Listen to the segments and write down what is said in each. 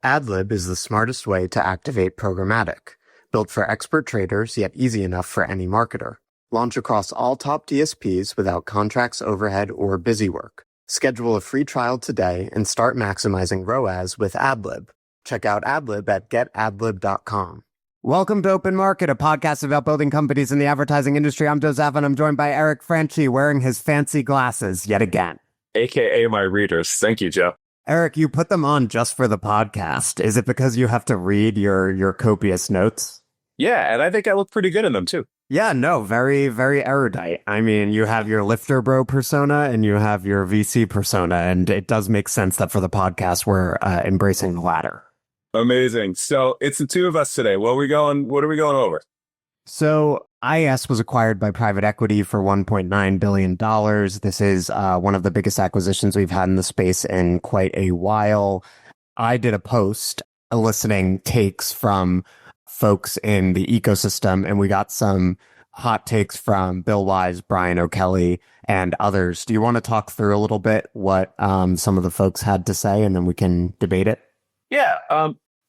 Adlib is the smartest way to activate programmatic, built for expert traders yet easy enough for any marketer. Launch across all top DSPs without contracts, overhead, or busy work. Schedule a free trial today and start maximizing ROAS with Adlib. Check out Adlib at getadlib.com. Welcome to Open Market, a podcast about building companies in the advertising industry. I'm Joe Zappa, and I'm joined by Eric Franchi, wearing his fancy glasses yet again. AKA my readers. Thank you, Joe. Eric, you put them on just for the podcast. Is it because you have to read your copious notes? Yeah, and I think I look pretty good in them, too. Yeah, no, very, very erudite. I mean, you have your lifter bro persona and you have your VC persona, and it does make sense that for the podcast, we're embracing the latter. Amazing. So it's the two of us today. What are we going over? So IAS was acquired by private equity for $1.9 billion. This is one of the biggest acquisitions we've had in the space in quite a while. I did a post eliciting takes from folks in the ecosystem, and we got some hot takes from Bill Wise, Brian O'Kelly, and others. Do you want to talk through a little bit what some of the folks had to say, and then we can debate it? Yeah.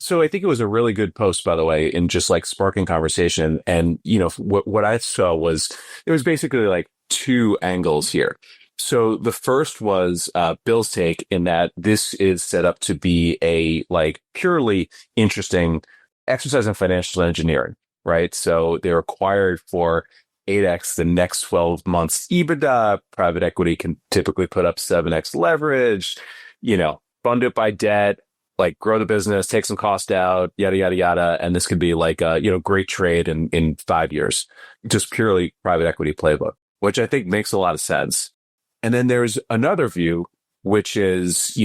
So I think it was a really good post, by the way, in just like sparking conversation. And, you know, what I saw was there was basically like two angles here. So the first was Bill's take in that this is set up to be a like purely interesting exercise in financial engineering, right? So they're acquired for 8x the next 12 months EBITDA. Private equity can typically put up 7x leverage, you know, fund it by debt, like grow the business, take some cost out, yada, yada, yada. And this could be like a, great trade in 5 years, just purely private equity playbook, which I think makes a lot of sense. And then there's another view, which is,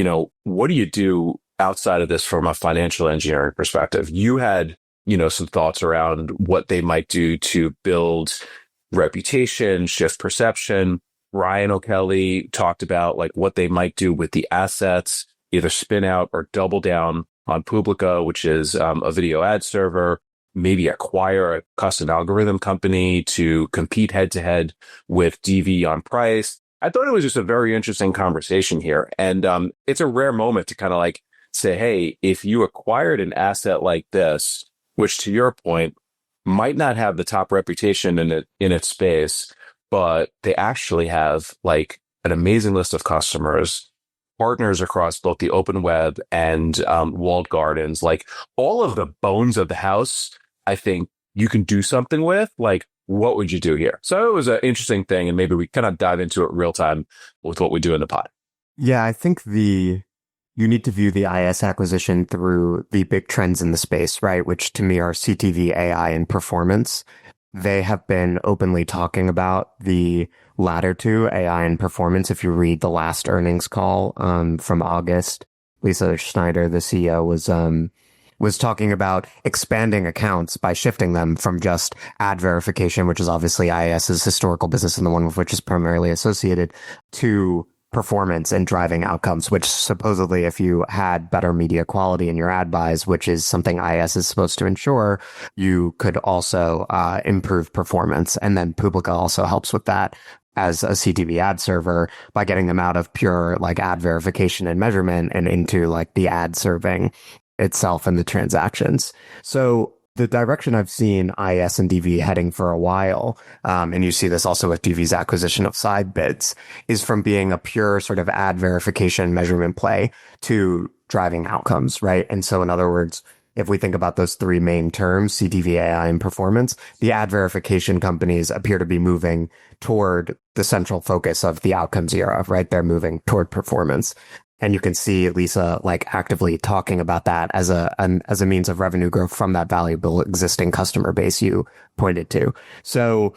what do you do outside of this from a financial engineering perspective? You had, some thoughts around what they might do to build reputation, shift perception. Ryan O'Kelly talked about like what they might do with the assets, either spin out or double down on Publica, which is a video ad server, maybe acquire a custom algorithm company to compete head to head with DV on price. I thought it was just a very interesting conversation here. And it's a rare moment to kind of like say, hey, if you acquired an asset like this, which to your point might not have the top reputation in its space, but they actually have like an amazing list of customers, partners across both the open web and walled gardens, like all of the bones of the house, I think you can do something with. Like, what would you do here? So it was an interesting thing, and maybe we kind of dive into it real time with what we do in the pod. Yeah, I think you need to view the IAS acquisition through the big trends in the space, right? Which to me are CTV, AI, and performance. They have been openly talking about the latter two, AI and performance. If you read the last earnings call from August, Lisa Schneider, the CEO, was talking about expanding accounts by shifting them from just ad verification, which is obviously IAS's historical business and the one with which is primarily associated, to performance and driving outcomes, which supposedly if you had better media quality in your ad buys, which is something IAS is supposed to ensure, you could also improve performance. And then Publica also helps with that as a CTV ad server by getting them out of pure like ad verification and measurement and into like the ad serving itself and the transactions. So the direction I've seen IAS and DV heading for a while, and you see this also with DV's acquisition of Sidebids, is from being a pure sort of ad verification measurement play to driving outcomes, right? And so in other words, if we think about those three main terms, CTV, AI, and performance, the ad verification companies appear to be moving toward the central focus of the outcomes era, right? They're moving toward performance. And you can see Lisa like actively talking about that as a means of revenue growth from that valuable existing customer base you pointed to. So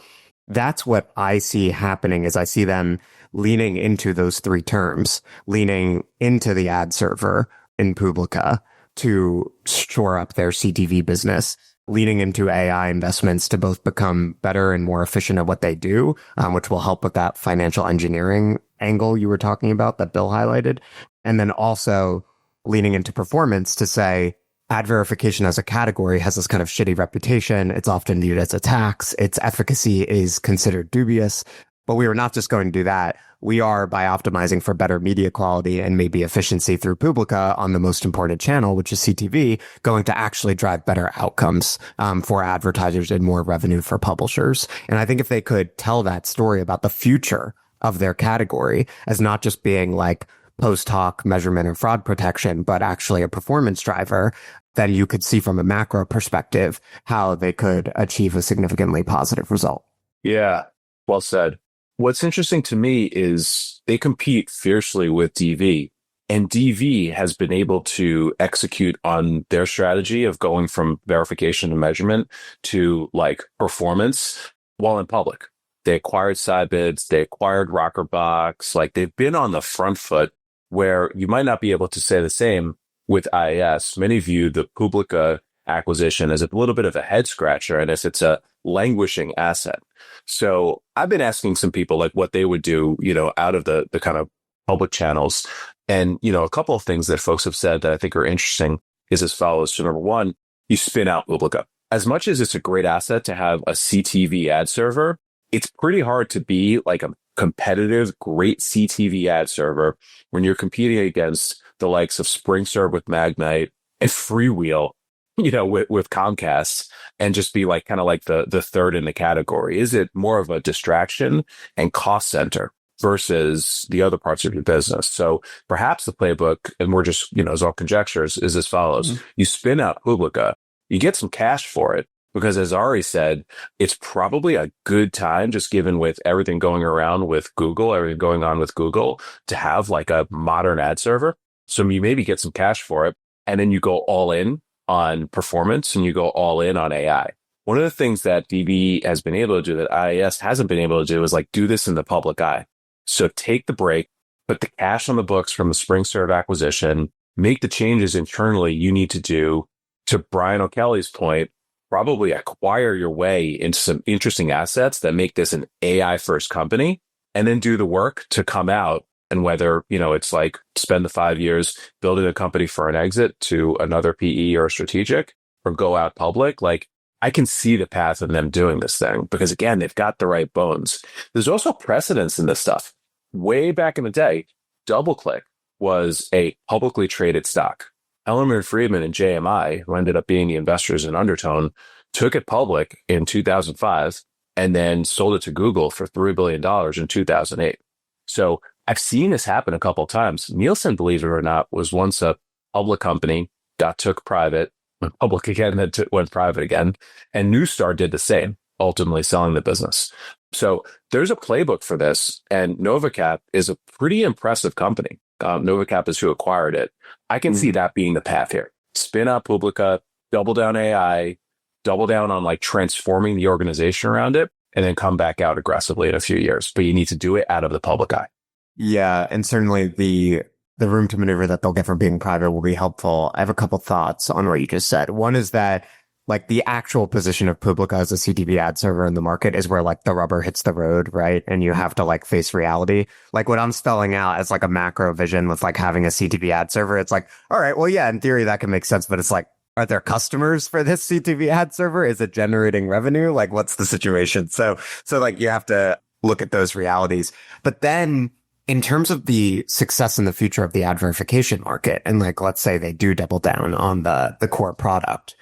that's what I see happening is I see them leaning into those three terms, leaning into the ad server in Publica to shore up their CTV business, leaning into AI investments to both become better and more efficient at what they do, which will help with that financial engineering angle you were talking about that Bill highlighted. And then also leaning into performance to say ad verification as a category has this kind of shitty reputation. It's often viewed as a tax. Its efficacy is considered dubious. But we were not just going to do that. we are, by optimizing for better media quality and maybe efficiency through Publica on the most important channel, which is CTV, going to actually drive better outcomes for advertisers and more revenue for publishers. And I think if they could tell that story about the future of their category as not just being like post hoc measurement or fraud protection, but actually a performance driver, then you could see from a macro perspective how they could achieve a significantly positive result. Yeah, well said. What's interesting to me is they compete fiercely with DV, and DV has been able to execute on their strategy of going from verification and measurement to like performance while in public. They acquired Scibids, they acquired Rockerbox, like they've been on the front foot where you might not be able to say the same with IAS. Many view the Publica acquisition as a little bit of a head scratcher and as it's a languishing asset. So I've been asking some people like what they would do, out of the kind of public channels. And, a couple of things that folks have said that I think are interesting is as follows. So number one, you spin out Publica. As much as it's a great asset to have a CTV ad server, it's pretty hard to be like a competitive, great CTV ad server when you're competing against the likes of SpringServe with Magnite and Freewheel, with Comcast, and just be like kind of like the third in the category. Is it more of a distraction and cost center versus the other parts of your business? So perhaps the playbook, and we're just, as all conjectures, is as follows. Mm-hmm. You spin out Publica, you get some cash for it, because as Ari said, it's probably a good time, just given with everything going around with Google, everything going on with Google, to have like a modern ad server. So you maybe get some cash for it, and then you go all in on performance and you go all in on AI. One of the things that DV has been able to do that IAS hasn't been able to do is like do this in the public eye. So take the break, put the cash on the books from the SpringServe acquisition, make the changes internally you need to do. To Brian O'Kelly's point, probably acquire your way into some interesting assets that make this an AI first company, and then do the work to come out. And whether, it's like spend the 5 years building a company for an exit to another PE or strategic, or go out public, like I can see the path of them doing this thing because again, they've got the right bones. There's also precedence in this stuff. Way back in the day, DoubleClick was a publicly traded stock. Ellerman Friedman and JMI, who ended up being the investors in Undertone, took it public in 2005 and then sold it to Google for $3 billion in 2008. So I've seen this happen a couple of times. Nielsen, believe it or not, was once a public company, got took private, went public again, then went private again. And Neustar did the same, ultimately selling the business. So there's a playbook for this. And Novacap is a pretty impressive company. Novacap is who acquired it. I can see that being the path here. Spin out Publica, double down AI, double down on like transforming the organization around it, and then come back out aggressively in a few years. But you need to do it out of the public eye. Yeah, and certainly the room to maneuver that they'll get from being private will be helpful. I have a couple thoughts on what you just said. One is that like the actual position of Publica as a CTV ad server in the market is where like the rubber hits the road, right? And you have to like face reality. Like what I'm spelling out as like a macro vision with like having a CTV ad server, it's like, all right, well, yeah, in theory that can make sense, but it's like, are there customers for this CTV ad server? Is it generating revenue? Like what's the situation? So like you have to look at those realities. But then in terms of the success in the future of the ad verification market, and like, let's say they do double down on the core product,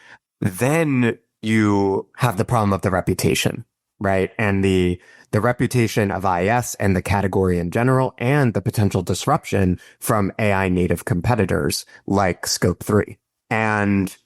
then you have the problem of the reputation, right? And the reputation of IAS and the category in general, and the potential disruption from AI native competitors like Scope 3. And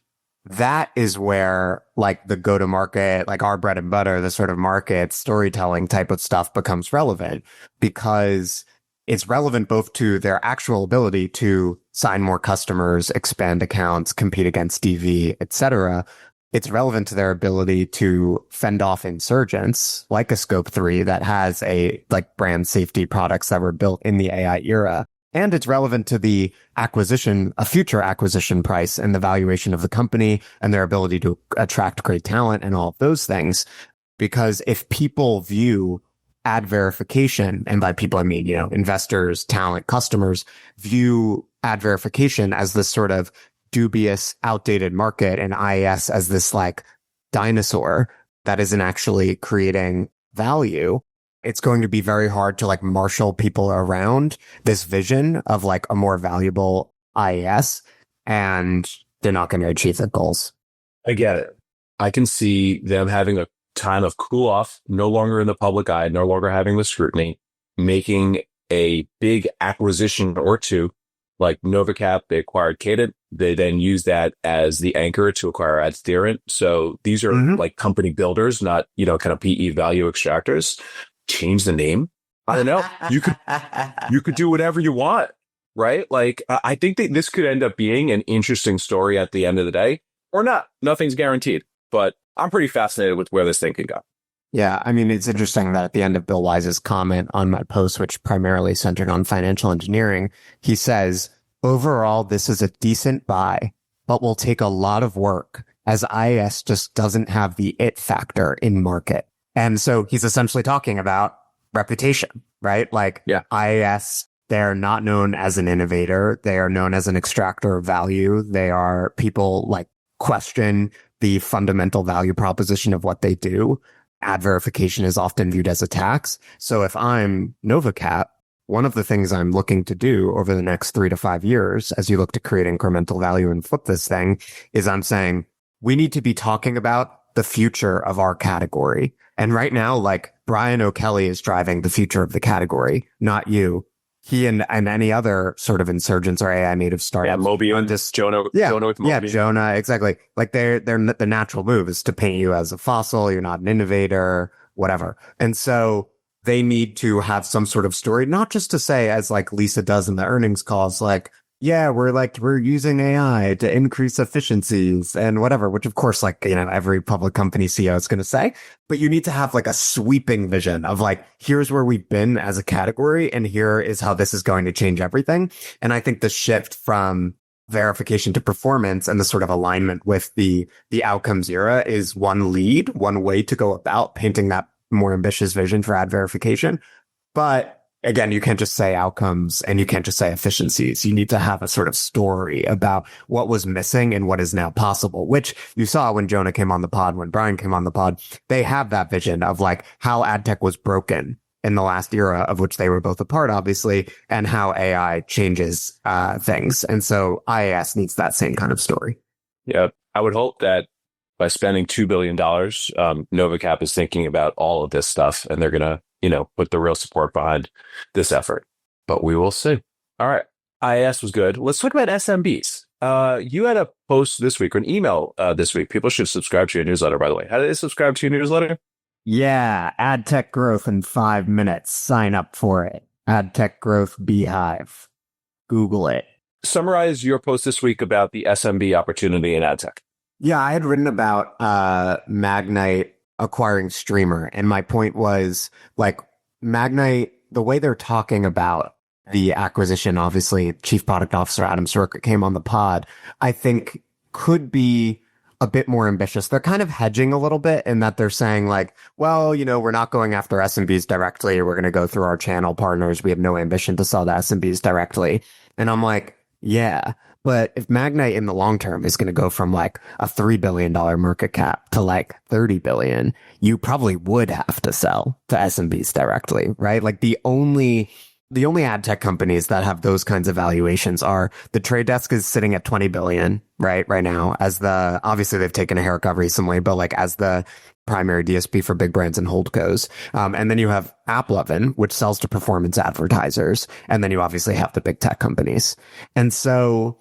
that is where like the go-to-market, like our bread and butter, the sort of market storytelling type of stuff becomes relevant, because it's relevant both to their actual ability to sign more customers, expand accounts, compete against DV, etc. It's relevant to their ability to fend off insurgents like a Scope 3 that has a like brand safety products that were built in the AI era. And it's relevant to the a future acquisition price and the valuation of the company and their ability to attract great talent and all of those things. Because if people view ad verification, and by people, I mean, investors, talent, customers, view ad verification as this sort of dubious, outdated market, and IAS as this like dinosaur that isn't actually creating value, it's going to be very hard to like marshal people around this vision of like a more valuable IAS, and they're not going to achieve their goals. I get it. I can see them having a time of cool off, no longer in the public eye, no longer having the scrutiny, making a big acquisition or two, like NovaCap. They acquired Cadent. They then use that as the anchor to acquire AdTheorent. So these are like company builders, not, kind of PE value extractors. Change the name. I don't know. You could do whatever you want, right? Like, I think that this could end up being an interesting story at the end of the day, or not. Nothing's guaranteed, but I'm pretty fascinated with where this thing can go. Yeah, I mean, it's interesting that at the end of Bill Wise's comment on my post, which primarily centered on financial engineering, he says, overall, this is a decent buy, but will take a lot of work as IAS just doesn't have the it factor in market. And so he's essentially talking about reputation, right? Like IAS, they're not known as an innovator. They are known as an extractor of value. They are people like question the fundamental value proposition of what they do. Ad verification is often viewed as a tax. So if I'm NovaCap, one of the things I'm looking to do over the next 3 to 5 years, as you look to create incremental value and flip this thing, is I'm saying we need to be talking about the future of our category. And right now, like Brian O'Kelly is driving the future of the category, not you. He and any other sort of insurgents or AI native startups. Yeah, Moby and this Jonah. Jonah with Moby. Yeah, Jonah, exactly. Like the natural move is to paint you as a fossil. You're not an innovator, whatever. And so they need to have some sort of story, not just to say, as like Lisa does in the earnings calls, like, yeah, we're using AI to increase efficiencies and whatever, which of course, like, every public company CEO is going to say, but you need to have like a sweeping vision of like, here's where we've been as a category and here is how this is going to change everything. And I think the shift from verification to performance and the sort of alignment with the outcomes era is one way to go about painting that more ambitious vision for ad verification. But again, you can't just say outcomes and you can't just say efficiencies. You need to have a sort of story about what was missing and what is now possible, which you saw when Jonah came on the pod, when Brian came on the pod. They have that vision of like how ad tech was broken in the last era of which they were both a part, obviously, and how AI changes things. And so IAS needs that same kind of story. Yeah, I would hope that by spending $2 billion, NovaCap is thinking about all of this stuff and they're going to put the real support behind this effort, but we will see. All right. IAS was good. Let's talk about SMBs. You had a post this week or an email this week. People should subscribe to your newsletter, by the way. How do they subscribe to your newsletter? Yeah. Ad tech growth in 5 minutes. Sign up for it. Ad tech growth beehive. Google it. Summarize your post this week about the SMB opportunity in ad tech. Yeah. I had written about Magnite acquiring Streamer. And my point was like Magnite, the way they're talking about the acquisition, obviously Chief Product Officer Adam Soroka came on the pod, I think could be a bit more ambitious. They're kind of hedging a little bit in that they're saying like, well, we're not going after SMBs directly. We're going to go through our channel partners. We have no ambition to sell to SMBs directly. And I'm like, yeah. But if Magnite in the long term is going to go from like a $3 billion market cap to like 30 billion, you probably would have to sell to SMBs directly, right? Like the only ad tech companies that have those kinds of valuations are The Trade Desk is sitting at 20 billion, right now obviously they've taken a haircut recently, but like as the primary DSP for big brands and holdcos. And then you have AppLovin, which sells to performance advertisers. And then you obviously have the big tech companies. And so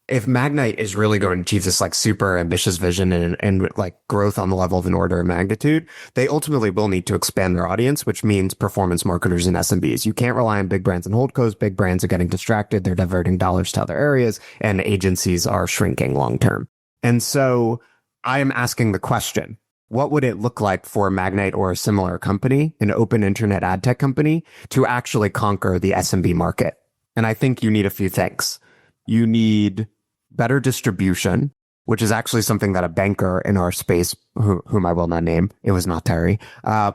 if Magnite is really going to achieve this like super ambitious vision and like growth on the level of an order of magnitude, they ultimately will need to expand their audience, which means performance marketers and SMBs. You can't rely on big brands and holdcos. Big brands are getting distracted. They're diverting dollars to other areas and agencies are shrinking long term. And so I am asking the question, what would it look like for Magnite or a similar company, an open internet ad tech company, to actually conquer the SMB market? And I think you need a few things. You need better distribution, which is actually something that a banker in our space, whom I will not name, it was not Terry,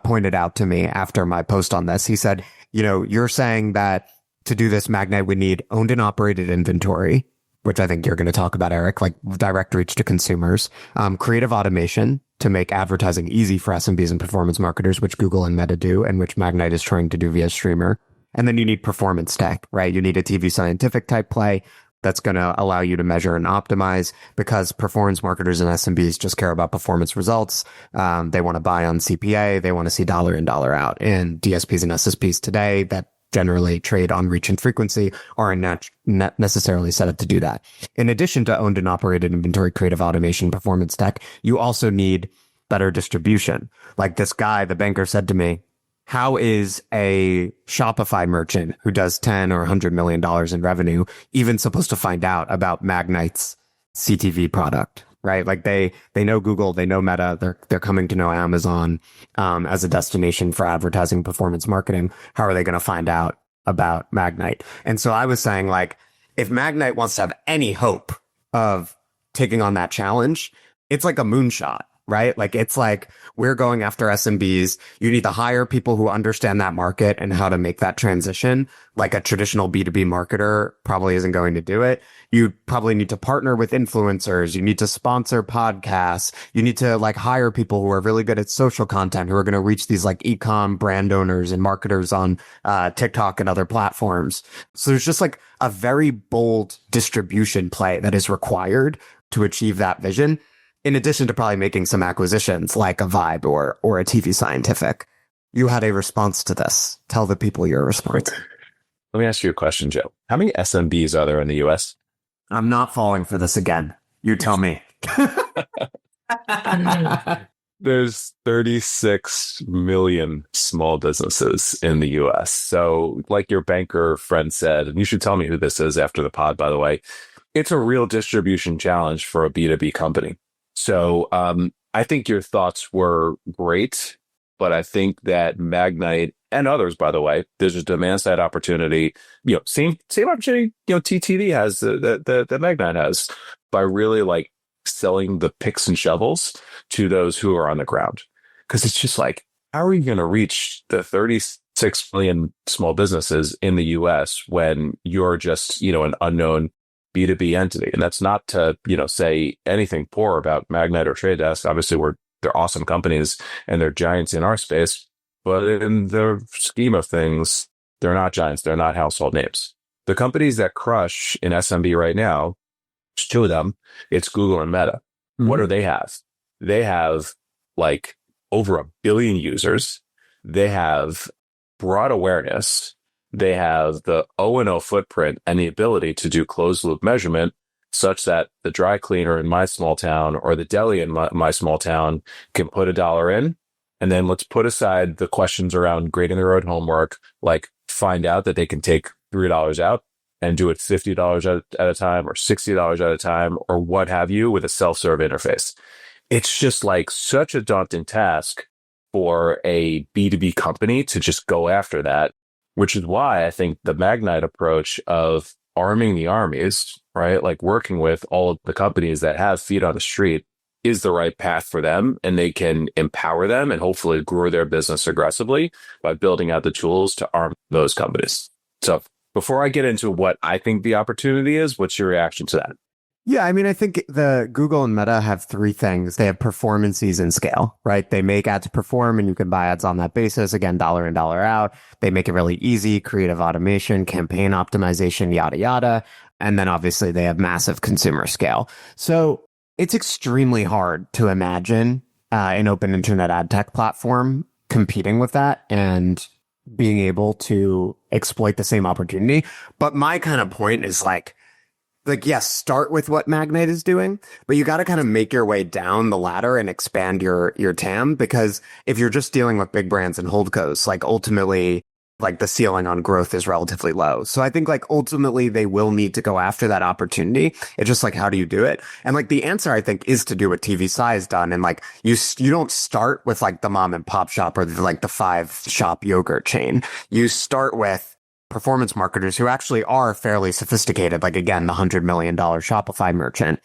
pointed out to me after my post on this. He said, you're saying that to do this, Magnite would need owned and operated inventory, which I think you're going to talk about, Eric, like direct reach to consumers, creative automation to make advertising easy for SMBs and performance marketers, which Google and Meta do, and which Magnite is trying to do via Streamer. And then you need performance tech, right? You need a TV scientific type play that's going to allow you to measure and optimize, because performance marketers and SMBs just care about performance results. They want to buy on CPA. They want to see dollar in, dollar out. And DSPs and SSPs today that generally trade on reach and frequency aren't not necessarily set up to do that. In addition to owned and operated inventory, creative automation, performance tech, you also need better distribution. Like this guy, the banker, said to me, how is a Shopify merchant who does 10 or $100 million in revenue even supposed to find out about Magnite's CTV product, right? Like they know Google, they know Meta, they're coming to know Amazon as a destination for advertising performance marketing. How are they going to find out about Magnite? And so I was saying, like, if Magnite wants to have any hope of taking on that challenge, it's like a moonshot. Right? Like, it's like, we're going after SMBs. You need to hire people who understand that market and how to make that transition. Like a traditional B2B marketer probably isn't going to do it. You probably need to partner with influencers. You need to sponsor podcasts. You need to like hire people who are really good at social content, who are going to reach these like e-com brand owners and marketers on TikTok and other platforms. So there's just like a very bold distribution play that is required to achieve that vision, in addition to probably making some acquisitions like a Vibe or a TV Scientific. You had a response to this. Tell the people your response. Let me ask you a question, Joe. How many SMBs are there in the US? I'm not falling for this again. You tell me. There's 36 million small businesses in the US. So like your banker friend said, and you should tell me who this is after the pod, by the way, it's a real distribution challenge for a B2B company. So I think your thoughts were great, but I think that Magnite and others, by the way, there's a demand side opportunity, same opportunity, TTV has that Magnite has, by really like selling the picks and shovels to those who are on the ground. Because it's just like, how are you going to reach the 36 million small businesses in the US when you're just, an unknown B2B entity? And that's not to, say anything poor about Magnite or Trade Desk. Obviously, they're awesome companies and they're giants in our space, but in the scheme of things, they're not giants. They're not household names. The companies that crush in SMB right now, there's two of them. It's Google and Meta. Mm-hmm. What do they have? They have like over 1 billion users. They have broad awareness. They have the O&O footprint and the ability to do closed loop measurement such that the dry cleaner in my small town or the deli in my small town can put $1 in. And then let's put aside the questions around grading their own homework, like find out that they can take $3 out and do it $50 at a time or $60 at a time or what have you with a self-serve interface. It's just like such a daunting task for a B2B company to just go after that. Which is why I think the Magnite approach of arming the armies, right? Like working with all of the companies that have feet on the street is the right path for them. And they can empower them and hopefully grow their business aggressively by building out the tools to arm those companies. So before I get into what I think the opportunity is, what's your reaction to that? Yeah, I mean, I think the Google and Meta have three things. They have performances and scale, right? They make ads perform and you can buy ads on that basis. Again, dollar in, dollar out. They make it really easy, creative automation, campaign optimization, yada, yada. And then obviously they have massive consumer scale. So it's extremely hard to imagine an open internet ad tech platform competing with that and being able to exploit the same opportunity. But my kind of point is like, yes, start with what Magnite is doing, but you got to kind of make your way down the ladder and expand your TAM, because if you're just dealing with big brands and holdcos, like ultimately, like the ceiling on growth is relatively low. So I think like ultimately they will need to go after that opportunity. It's just like, how do you do it? And like the answer I think is to do what TV Sci has done. And like you don't start with like the mom and pop shop or the 5-shop yogurt chain. You start with performance marketers who actually are fairly sophisticated, like again, the $100 million Shopify merchant.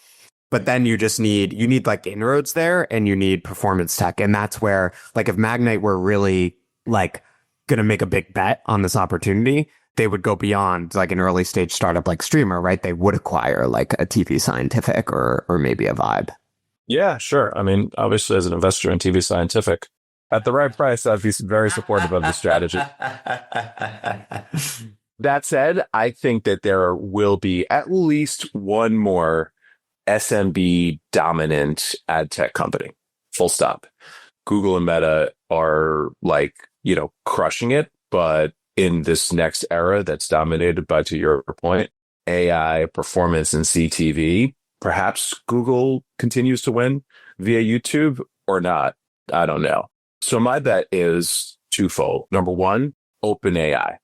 But then you need like inroads there and you need performance tech. And that's where like if Magnite were really like going to make a big bet on this opportunity, they would go beyond like an early stage startup like Streamer, right? They would acquire like a TV Scientific or maybe a Vibe. Yeah, sure. I mean, obviously, as an investor in TV Scientific, at the right price, I'd be very supportive of the strategy. That said, I think that there will be at least one more SMB dominant ad tech company. Full stop. Google and Meta are like, crushing it, but in this next era that's dominated by, to your point, AI, performance, and CTV, perhaps Google continues to win via YouTube or not. I don't know. So my bet is twofold. Number one, OpenAI.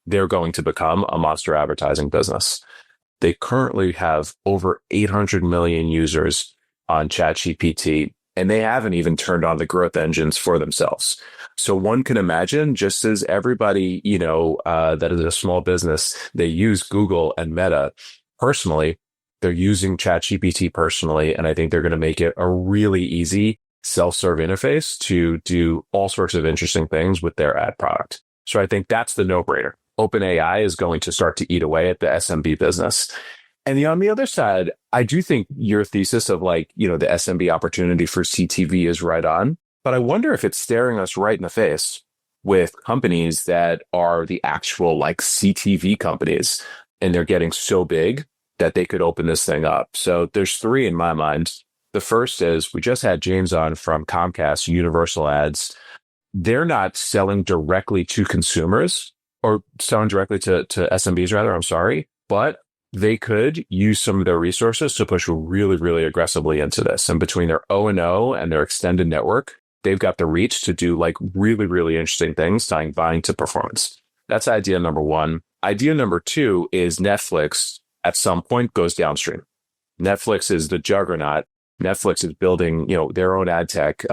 They're going to become a monster advertising business. They currently have over 800 million users on ChatGPT, and they haven't even turned on the growth engines for themselves. So one can imagine, just as everybody, that is a small business, they use Google and Meta personally, they're using ChatGPT personally, and I think they're going to make it a really easy self-serve interface to do all sorts of interesting things with their ad product. So I think that's the no-brainer. OpenAI is going to start to eat away at the SMB business. And on the other side, I do think your thesis of the SMB opportunity for CTV is right on. But I wonder if it's staring us right in the face with companies that are the actual CTV companies, and they're getting so big that they could open this thing up. So there's three in my mind. The first is we just had James on from Comcast, Universal Ads. They're not selling directly to consumers or selling directly to SMBs rather, I'm sorry, but they could use some of their resources to push really, really aggressively into this. And between their O&O and their extended network, they've got the reach to do really, really interesting things, tying buying to performance. That's idea number one. Idea number two is Netflix at some point goes downstream. Netflix is the juggernaut. Netflix is building, their own ad tech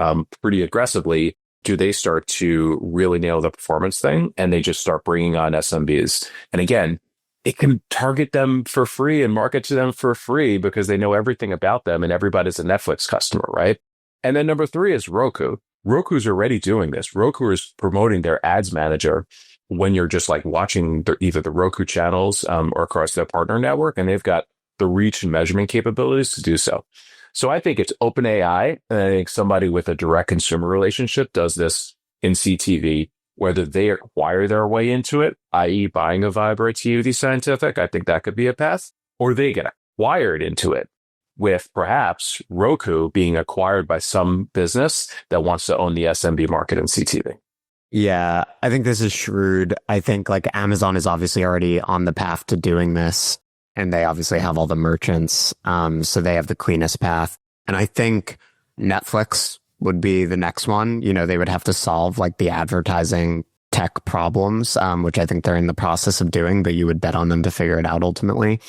pretty aggressively. Do they start to really nail the performance thing? And they just start bringing on SMBs. And again, it can target them for free and market to them for free because they know everything about them and everybody's a Netflix customer, right? And then number three is Roku. Roku's already doing this. Roku is promoting their ads manager when you're just watching either the Roku channels or across their partner network, and they've got the reach and measurement capabilities to do so. So I think it's OpenAI, and I think somebody with a direct consumer relationship does this in CTV, whether they acquire their way into it, i.e. buying a Vibe or a TV Scientific, I think that could be a path, or they get acquired into it with perhaps Roku being acquired by some business that wants to own the SMB market in CTV. Yeah, I think this is shrewd. I think Amazon is obviously already on the path to doing this, and they obviously have all the merchants, so they have the cleanest path. And I think Netflix would be the next one. They would have to solve the advertising tech problems, which I think they're in the process of doing, but you would bet on them to figure it out ultimately.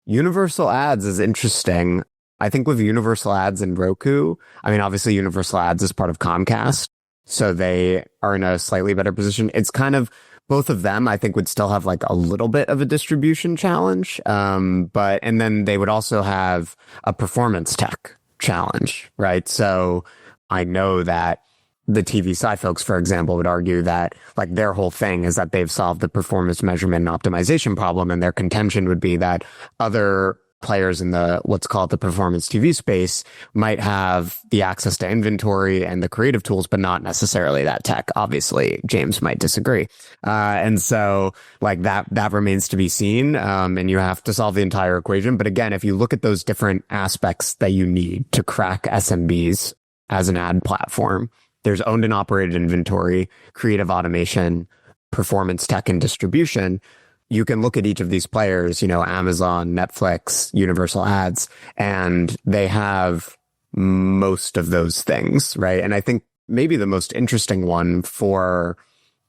Universal Ads is interesting. I think with Universal Ads and Roku, obviously Universal Ads is part of Comcast, so they are in a slightly better position. It's kind of both of them, I think, would still have a little bit of a distribution challenge. And then they would also have a performance tech challenge, right? So I know that the TV side folks, for example, would argue that their whole thing is that they've solved the performance measurement and optimization problem. And their contention would be that other players in the what's called the performance TV space might have the access to inventory and the creative tools, but not necessarily that tech. Obviously, James might disagree. And so that remains to be seen. And you have to solve the entire equation. But again, if you look at those different aspects that you need to crack SMBs as an ad platform, there's owned and operated inventory, creative automation, performance tech, and distribution. You can look at each of these players, Amazon, Netflix, Universal Ads, and they have most of those things, right? And I think maybe the most interesting one for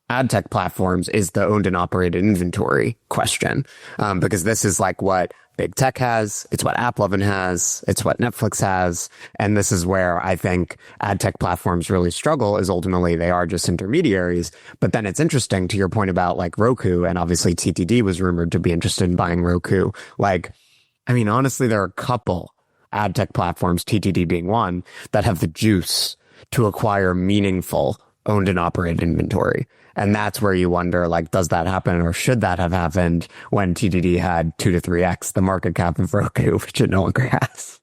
ad tech platforms is the owned and operated inventory question, because this is what big tech has, it's what AppLovin has, it's what Netflix has, and this is where I think ad tech platforms really struggle, is ultimately they are just intermediaries. But then it's interesting to your point about Roku, and obviously TTD was rumored to be interested in buying Roku. Honestly, there are a couple ad tech platforms, TTD being one, that have the juice to acquire meaningful owned and operated inventory. And that's where you wonder, does that happen, or should that have happened when TTD had 2 to 3x the market cap of Roku, which it no longer has?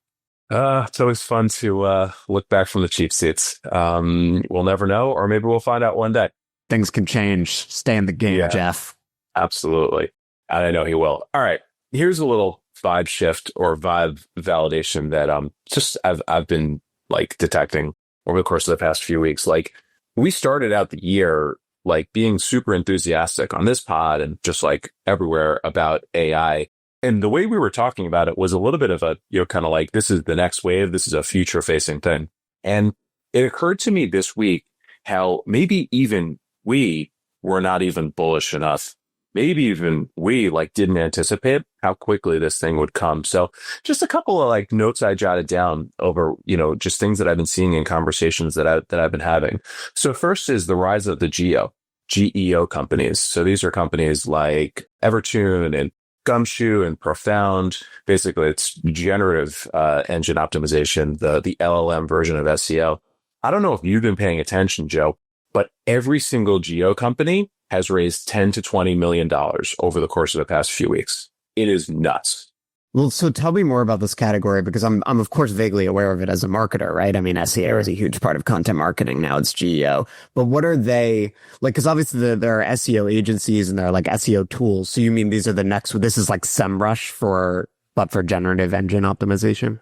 It's always fun to look back from the cheap seats. We'll never know, or maybe we'll find out one day. Things can change. Stay in the game, Yeah, Jeff. absolutely. And I know he will. All right. Here's a little vibe shift or vibe validation that just I've been like detecting over the course of the past few weeks. Like we started out the year like being super enthusiastic on this pod and just like everywhere about AI. And the way we were talking about it was a little bit of a, kind of like, this is the next wave. This is a future facing thing. And it occurred to me this week how maybe even we were not even bullish enough. Maybe even we like didn't anticipate how quickly this thing would come. So just a couple of like notes I jotted down over, just things that I've been seeing in conversations that I've been having. So first is the rise of the GEO companies. So these are companies like Evertune and Gumshoe and Profound. Basically, it's generative engine optimization, the LLM version of SEO. I don't know if you've been paying attention, Joe, but every single geo company has raised $10 to $20 million over the course of the past few weeks. It is nuts. Well, so tell me more about this category because I'm of course vaguely aware of it as a marketer, right? I mean, SEO is a huge part of content marketing now. It's GEO, but what are they like? Because obviously there are SEO agencies and there are like SEO tools. So you mean these are the next? This is like SEMrush but for generative engine optimization.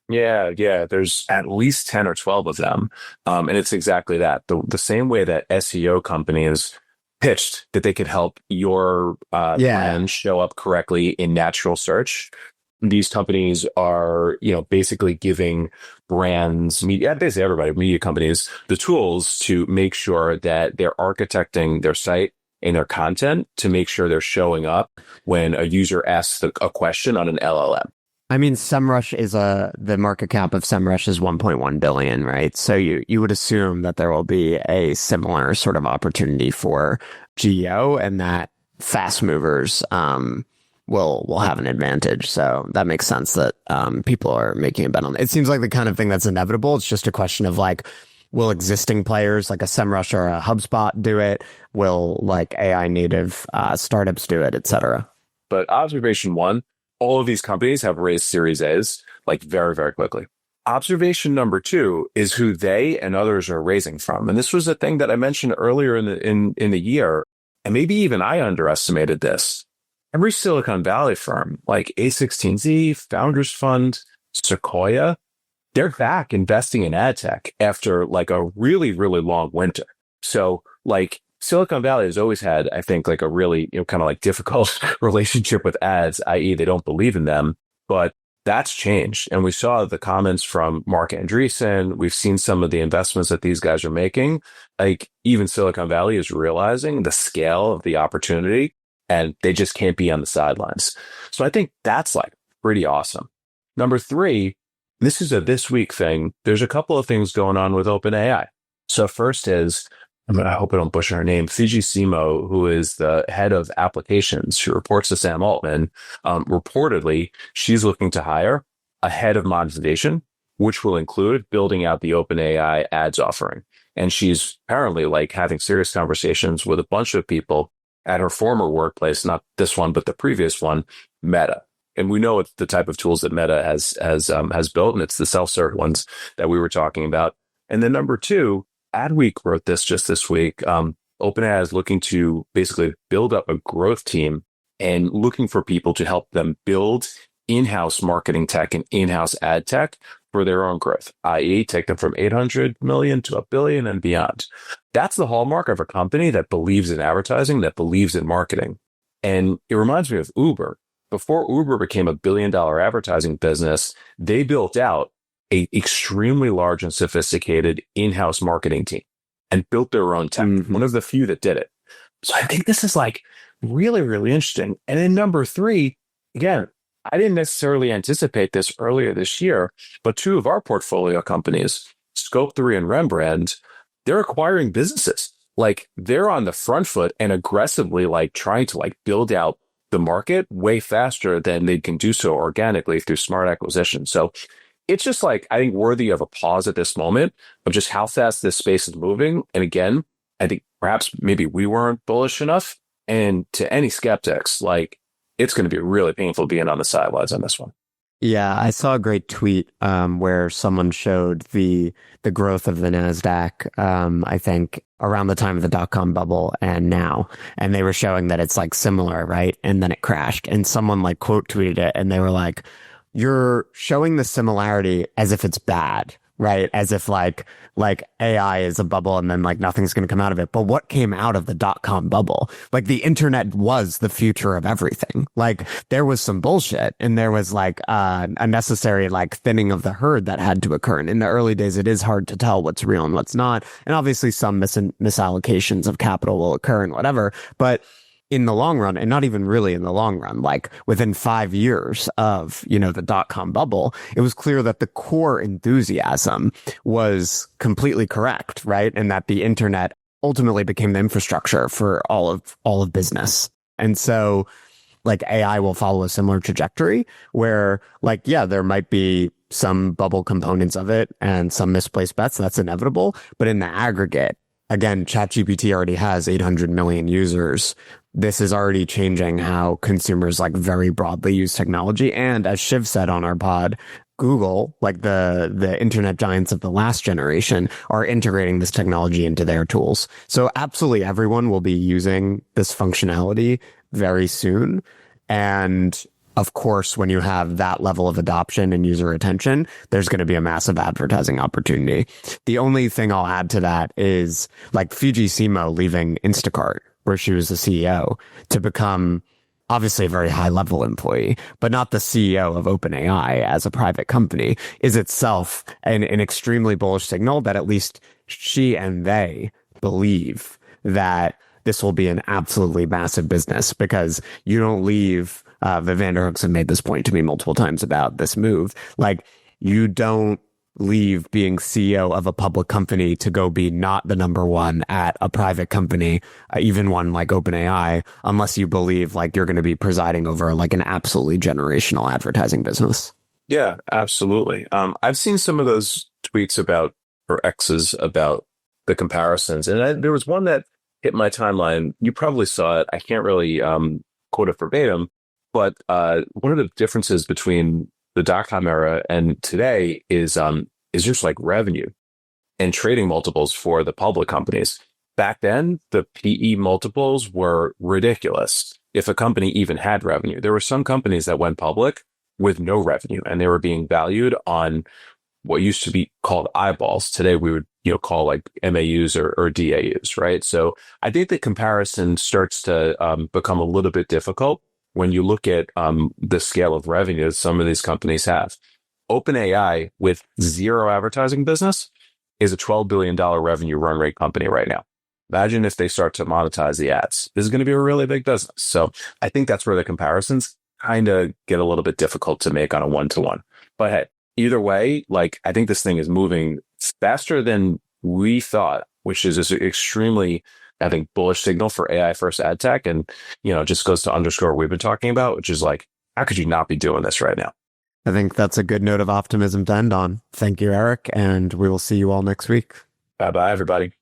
Yeah. There's at least 10 or 12 of them. And it's exactly that. The same way that SEO companies pitched that they could help your brand show up correctly in natural search. These companies are, basically giving brands, basically everybody, media companies, the tools to make sure that they're architecting their site and their content to make sure they're showing up when a user asks a question on an LLM. I mean, SEMrush is the market cap of SEMrush is 1.1 billion, right? So you would assume that there will be a similar sort of opportunity for GEO and that fast movers will have an advantage. So that makes sense that people are making a bet on it. It seems like the kind of thing that's inevitable. It's just a question of like, will existing players like a SEMrush or a HubSpot do it? Will like AI native startups do it, et cetera? But observation one, all of these companies have raised Series A's like very, very quickly. Observation number two is who they and others are raising from. And this was a thing that I mentioned earlier in the year. And maybe even I underestimated this. Every Silicon Valley firm like A16Z, Founders Fund, Sequoia, they're back investing in ad tech after like a really, really long winter. So like Silicon Valley has always had, I think, like a really, kind of like difficult relationship with ads, i.e. they don't believe in them, but that's changed. And we saw the comments from Mark Andreessen. We've seen some of the investments that these guys are making. Like even Silicon Valley is realizing the scale of the opportunity and they just can't be on the sidelines. So I think that's like pretty awesome. Number three, this is a this week thing. There's a couple of things going on with OpenAI. So first is, I hope I don't butcher her name, Fiji Simo, who is the head of applications. She reports to Sam Altman. Reportedly, she's looking to hire a head of monetization, which will include building out the OpenAI ads offering. And she's apparently like having serious conversations with a bunch of people at her former workplace, not this one, but the previous one, Meta. And we know it's the type of tools that Meta has built, and it's the self-serve ones that we were talking about. And then number two, Adweek wrote this just this week. OpenAI is looking to basically build up a growth team and looking for people to help them build in-house marketing tech and in-house ad tech for their own growth, i.e. take them from 800 million to 1 billion and beyond. That's the hallmark of a company that believes in advertising, that believes in marketing. And it reminds me of Uber. Before Uber became $1 billion advertising business, they built out a extremely large and sophisticated in-house marketing team and built their own tech. Mm-hmm. One of the few that did it. So I think this is like really, really interesting. And then number three, again, I didn't necessarily anticipate this earlier this year, but two of our portfolio companies, Scope 3 and Rembrandt, they're acquiring businesses. Like they're on the front foot and aggressively like trying to like build out the market way faster than they can do so organically through smart acquisition. So it's just like, I think worthy of a pause at this moment of just how fast this space is moving. And again, I think perhaps maybe we weren't bullish enough. And to any skeptics, like it's going to be really painful being on the sidelines on this one. Yeah, I saw a great tweet where someone showed the growth of the Nasdaq, I think around the time of the dot-com bubble and now, and they were showing that it's like similar, right? And then it crashed, and someone like quote tweeted it, and they were like, "You're showing the similarity as if it's bad." Right? As if like AI is a bubble and then like nothing's going to come out of it. But what came out of the dot-com bubble? Like the internet was the future of everything. Like there was some bullshit and there was like a necessary like thinning of the herd that had to occur. And in the early days, it is hard to tell what's real and what's not. And obviously some misallocations of capital will occur and whatever. But in the long run, and not even really in the long run, like within 5 years of, the dot-com bubble, it was clear that the core enthusiasm was completely correct, right? And that the internet ultimately became the infrastructure for all of business. And so like AI will follow a similar trajectory where like, yeah, there might be some bubble components of it and some misplaced bets. That's inevitable. But in the aggregate, again, ChatGPT already has 800 million users. This is already changing how consumers like very broadly use technology. And as Shiv said on our pod, Google, like the internet giants of the last generation, are integrating this technology into their tools. So absolutely everyone will be using this functionality very soon. And of course, when you have that level of adoption and user attention, there's going to be a massive advertising opportunity. The only thing I'll add to that is like Fiji Simo leaving Instacart, where she was the CEO, to become obviously a very high level employee, but not the CEO of OpenAI as a private company, is itself an extremely bullish signal that at least she and they believe that this will be an absolutely massive business, because you don't leave the Vanderhooks have made this point to me multiple times about this move. Like, you don't leave being CEO of a public company to go be not the number one at a private company, even one like OpenAI, unless you believe like you're going to be presiding over like an absolutely generational advertising business. Yeah, absolutely. I've seen some of those tweets about, or X's about the comparisons, and there was one that hit my timeline. You probably saw it. I can't really quote it verbatim, but one of the differences between the dot-com era and today is just like revenue and trading multiples for the public companies. Back then, the PE multiples were ridiculous. If a company even had revenue, there were some companies that went public with no revenue, and they were being valued on what used to be called eyeballs. Today, we would call like MAUs or DAUs, right? So I think the comparison starts to become a little bit difficult when you look at the scale of revenue that some of these companies have. OpenAI, with zero advertising business, is a $12 billion revenue run rate company right now. Imagine if they start to monetize the ads. This is going to be a really big business. So I think that's where the comparisons kind of get a little bit difficult to make on a one-to-one. But hey, either way, like, I think this thing is moving faster than we thought, which is an extremely, I think, bullish signal for AI first ad tech. And, just goes to underscore what we've been talking about, which is like, how could you not be doing this right now? I think that's a good note of optimism to end on. Thank you, Eric, and we will see you all next week. Bye-bye, everybody.